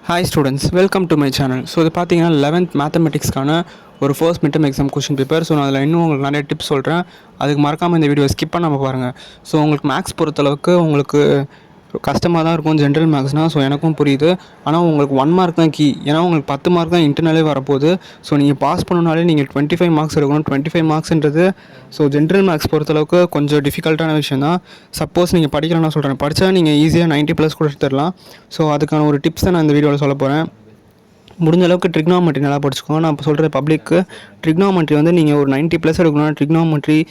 Hi students, welcome to my channel. So இது பார்த்தீங்கன்னா 11th மேத்தமெட்டிக்ஸ்க்கான ஒரு first midterm exam question paper. So நான் அதில் இன்னும் உங்களுக்கு நிறைய டிப்ஸ் சொல்கிறேன். அதுக்கு மறக்காமல் இந்த வீடியோ ஸ்கிப் பண்ணாமல் பாருங்கள். ஸோ உங்களுக்கு மேக்ஸ் பொறுத்தளவுக்கு உங்களுக்கு கஷ்டமாக தான் இருக்கும் ஜென்ரல் மேக்ஸ்னால். ஸோ எனக்கும் புரியுது. ஆனால் உங்களுக்கு 1 மார்க் தான் கீ. ஏன்னா உங்களுக்கு 10 மார்க் தான் இன்டர்னலே வரப்போகுது. ஸோ நீங்கள் பாஸ் பண்ணணுனாலே நீங்கள் 25 மார்க்ஸ் எடுக்கணும். 25 மார்க்ஸ்ன்றது ஸோ ஜென்ரல் மேக்ஸ் பொறுத்தளவுக்கு கொஞ்சம் டிஃபிகல்ட்டான விஷயம் தான். சப்போஸ் நீங்கள் படிக்கலன்னா சொல்கிறேன், படித்தா நீங்கள் ஈஸியாக 90+ கூட எடுத்துடலாம். ஸோ அதுக்கான ஒரு டிப்ஸ் தான் நான் இந்த வீடியோவில் சொல்ல போகிறேன். முடிஞ்ச அளவுக்கு ட்ரிக்னாமெட்ரி நல்லா படிச்சுக்கோங்க. நான் இப்போ சொல்கிற பப்ளிக்கு ட்ரிக்னாமெட்ரி வந்து நீங்கள் ஒரு 90+ எடுக்கணும்னா ட்ரிக்னாமெட்ரி,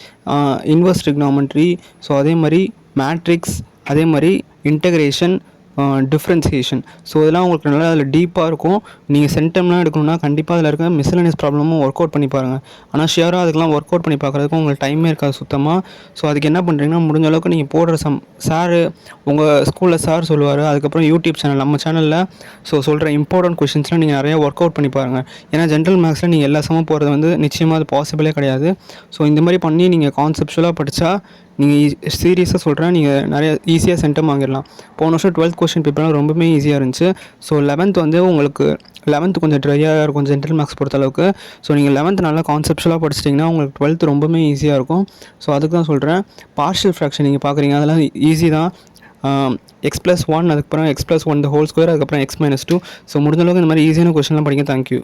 இன்வர்ஸ் ட்ரிக்னாமெட்ரி, ஸோ அதே மாதிரி மேட்ரிக்ஸ், அதே மாதிரி இன்டகிரேஷன், டிஃப்ரென்சியேஷன். ஸோ இதெல்லாம் உங்களுக்கு நல்லா அதில் டீப்பாக இருக்கும். நீங்கள் சென்டம்லாம் எடுக்கணும்னா கண்டிப்பாக அதில் இருக்க மிஸ்லனியஸ் ப்ராப்ளமும் ஒர்க் அவுட் பண்ணி பாருங்கள். ஆனால் ஷியராக அதுக்கெலாம் ஒர்க் அவுட் பண்ணி பார்க்குறதுக்கு உங்களுக்கு டைமே இருக்காது சுத்தமாக. ஸோ அதுக்கு என்ன பண்ணுறீங்கன்னா, முடிஞ்ச அளவுக்கு நீங்கள் போடுற சார் உங்கள் ஸ்கூலில் சார் சொல்லுவார். அதுக்கப்புறம் யூடியூப் சேனல், நம்ம சேனலில் ஸோ சொல்கிற இம்பார்ட்டன்ட் கொஷின்ஸ்லாம் நீங்கள் நிறையா ஒர்க் அவுட் பண்ணி பாருங்கள். ஏன்னா ஜென்ரல் மேக்ஸில் நீங்கள் எல்லா சமம் போகிறது வந்து நிச்சயமாக அது பாசிபிளே கிடையாது. ஸோ இந்த மாதிரி பண்ணி நீங்கள் கான்செப்ஷுவலாக படித்தா நீங்கள் சீரியஸாக சொல்கிறேன், நீங்கள் நிறைய ஈஸியாக சென்டம் வாங்கிடலாம். போன வருஷம் 12th கொஷின் பேப்பர்லாம் ரொம்பவே ஈஸியாக இருந்துச்சு. ஸோ 11th வந்து உங்களுக்கு 11th கொஞ்சம் ட்ரையாக இருக்கும் ஜென்ரல் மேக்ஸ் பொறுத்தளவுக்கு. ஸோ நீங்கள் 11th நல்லா கான்செப்ஷுவலாக படிச்சிட்டிங்கன்னா உங்களுக்கு 12th ரொம்பவே ஈஸியாக இருக்கும். ஸோ அதுக்கு தான் சொல்கிறேன். பார்ஷியல் ஃப்ராக்ஷன் நீங்கள் பார்க்குறீங்க, அதெல்லாம் ஈஸி தான். x+1, அதுக்கப்புறம் x+1 the whole square, அதுக்கப்புறம் x-2. ஸோ முடிஞ்சளவுக்கு இந்த மாதிரி ஈஸியான கொஷின்லாம் படிங்க. தேங்க்யூ.